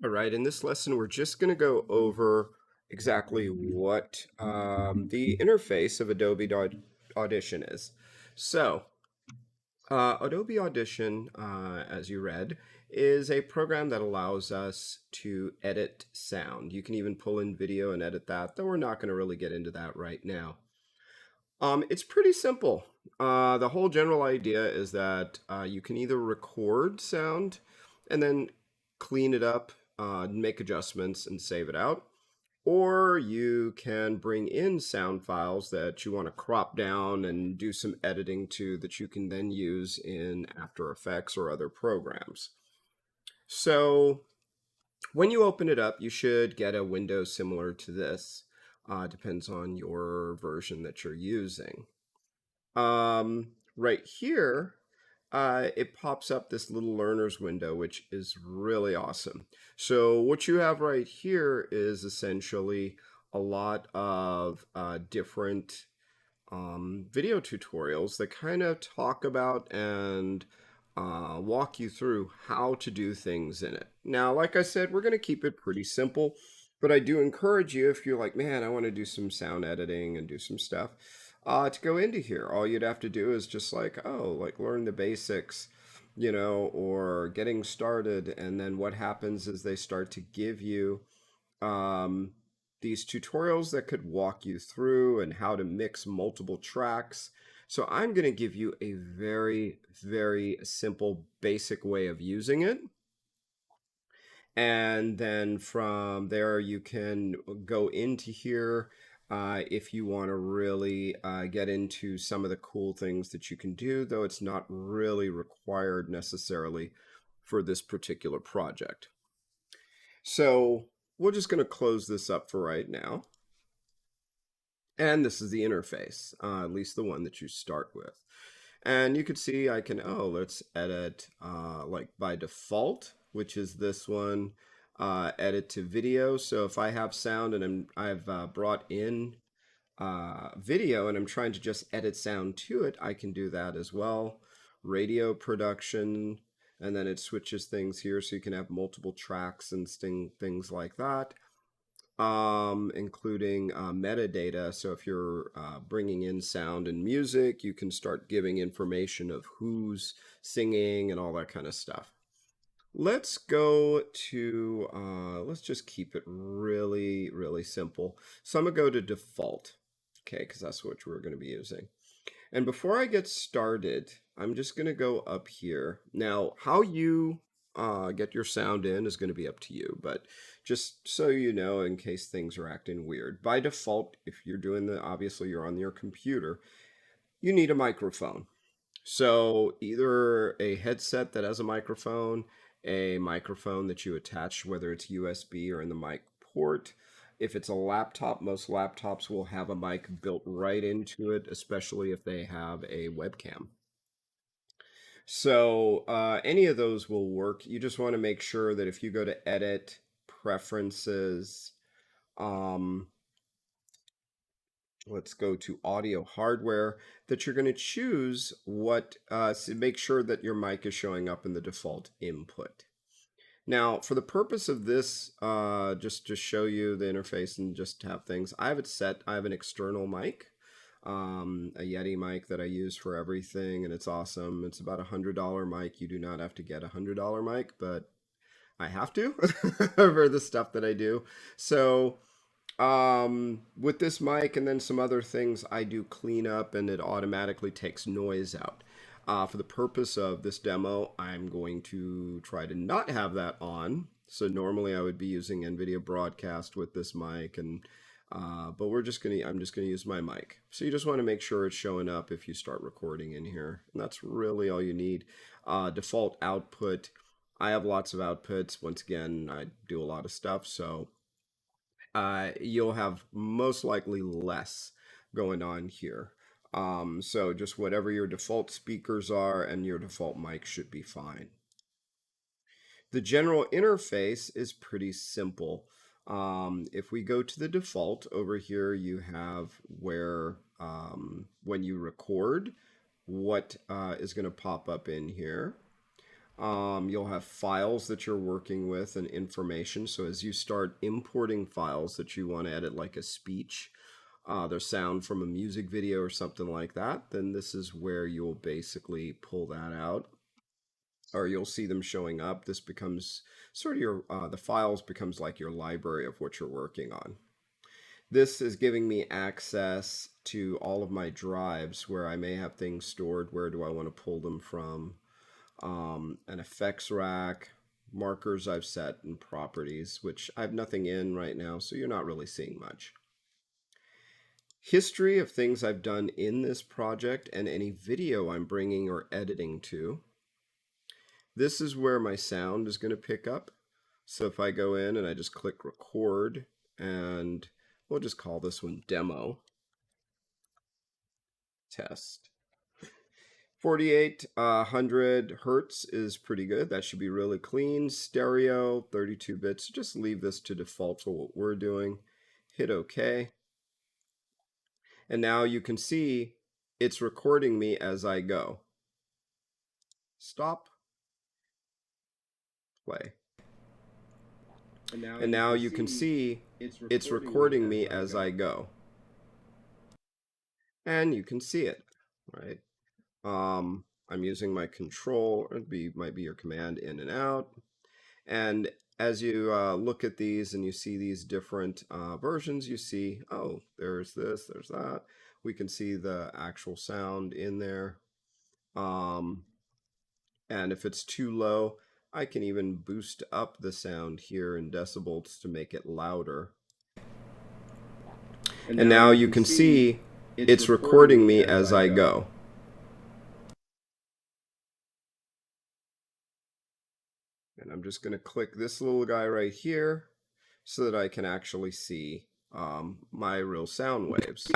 All right, in this lesson, we're just going to go over exactly what the interface of Audition is. So, Adobe Audition, as you read, is a program that allows us to edit sound. You can even pull in video and edit that, though we're not going to really get into that right now. It's pretty simple. The whole general idea is that you can either record sound and then clean it up, make adjustments, and save it out, or you can bring in sound files that you want to crop down and do some editing to that you can then use in After Effects or other programs. So when you open it up, you should get a window similar to this. Depends on your version that you're using. Right here, it pops up this little learner's window, which is really awesome. So what you have right here is essentially a lot of different video tutorials that kind of talk about and walk you through how to do things in it. Now, like I said, we're going to keep it pretty simple, but I do encourage you, if you're like, man, I want to do some sound editing and do some stuff, to go into here. All you'd have to do is just like, oh, like learn the basics, or getting started. And then what happens is they start to give you um, these tutorials that could walk you through and how to mix multiple tracks. So I'm going to give you a very, very simple, basic way of using it. And then from there, you can go into here if you want to really get into some of the cool things that you can do, though it's not really required necessarily for this particular project. So we're just going to close this up for right now. And this is the interface, at least the one that you start with. And you can see I can, let's edit like by default, which is this one, edit to video. So if I have sound and I've brought in video and I'm trying to just edit sound to it, I can do that as well. Radio production, and then it switches things here so you can have multiple tracks and things like that, including metadata. So if you're bringing in sound and music, you can start giving information of who's singing and all that kind of stuff. Let's go to, let's just keep it really, really simple. So I'm going to go to default, okay, because that's what we're going to be using. And before I get started, I'm just going to go up here. Now, how you get your sound in is going to be up to you, but just so you know, in case things are acting weird, by default, if you're doing obviously you're on your computer, you need a microphone. So either a headset that has a microphone that you attach, whether it's USB or in the mic port. If it's a laptop, most laptops will have a mic built right into it, especially if they have a webcam. So any of those will work. You just want to make sure that if you go to Edit, Preferences, um, let's go to Audio Hardware, that you're going to choose what, so make sure that your mic is showing up in the default input. Now, for the purpose of this, just to show you the interface and just have things, I have it set. I have an external mic, a Yeti mic that I use for everything, and it's awesome. It's about $100 mic. You do not have to get a $100 mic, but I have to for the stuff that I do. So with this mic and then some other things, I do clean up and it automatically takes noise out. For the purpose of this demo, I'm going to try to not have that on. So normally I would be using NVIDIA Broadcast with this mic, and but I'm just gonna use my mic. So you just want to make sure it's showing up if you start recording in here, and that's really all you need. Default output. I have lots of outputs. Once again, I do a lot of stuff, so you'll have most likely less going on here. So just whatever your default speakers are and your default mic should be fine. The general interface is pretty simple. If we go to the default over here, you have where when you record, what is going to pop up in here. You'll have files that you're working with and information. So as you start importing files that you want to edit, like a speech, their sound from a music video or something like that, then this is where you'll basically pull that out, or you'll see them showing up. This becomes sort of your, the files becomes like your library of what you're working on. This is giving me access to all of my drives where I may have things stored. Where do I want to pull them from? An effects rack, markers I've set, and properties, which I have nothing in right now, so you're not really seeing much. History of things I've done in this project and any video I'm bringing or editing to. This is where my sound is going to pick up. So if I go in and I just click record, and we'll just call this one demo test. 4800 hertz is pretty good. That should be really clean. Stereo, 32 bits. Just leave this to default for what we're doing. Hit OK. And now you can see it's recording me as I go. Stop. Play. And now you can see it's recording me as I go. And you can see it, right? I'm using my control, might be your command in and out. And as you look at these and you see these different versions, you see, oh, there's this, there's that. We can see the actual sound in there. And if it's too low, I can even boost up the sound here in decibels to make it louder. And now you can see it's recording me as I go. And I'm just going to click this little guy right here so that I can actually see my real sound waves.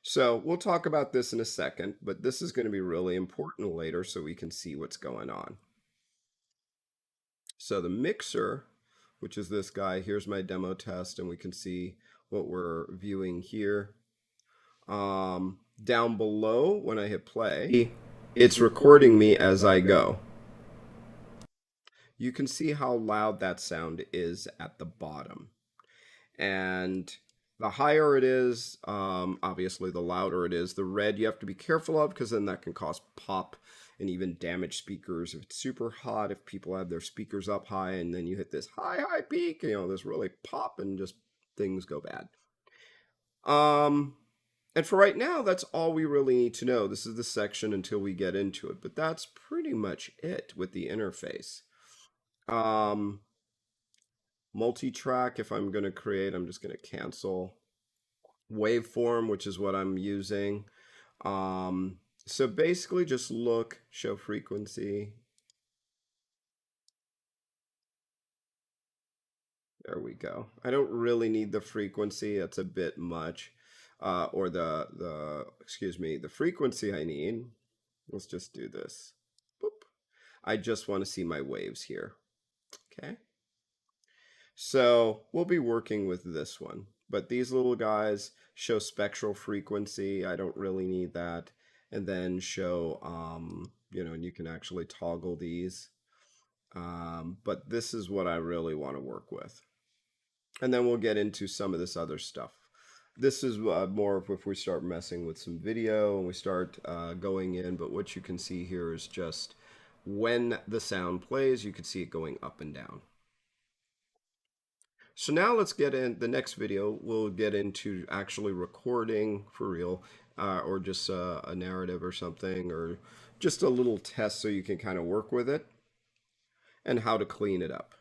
So we'll talk about this in a second, but this is going to be really important later so we can see what's going on. So the mixer, which is this guy, here's my demo test, and we can see what we're viewing here. Down below, when I hit play, it's recording me as I go. You can see how loud that sound is at the bottom. And the higher it is, obviously the louder it is. The red you have to be careful of, because then that can cause pop and even damage speakers. If it's super hot, if people have their speakers up high and then you hit this high peak, this really pop and just things go bad. And for right now, that's all we really need to know. This is the section until we get into it, but that's pretty much it with the interface. Multi-track, if I'm going to create, I'm just going to cancel. Waveform, which is what I'm using. So basically just look, show frequency. There we go. I don't really need the frequency. That's a bit much. Or the frequency I need. Let's just do this. Boop. I just want to see my waves here. Okay. So we'll be working with this one. But these little guys show spectral frequency. I don't really need that. And then show, and you can actually toggle these. But this is what I really want to work with. And then we'll get into some of this other stuff. This is more of if we start messing with some video and we start going in. But what you can see here is just when the sound plays, you can see it going up and down. So now let's get in the next video. We'll get into actually recording for real, or just a narrative or something, or just a little test so you can kind of work with it and how to clean it up.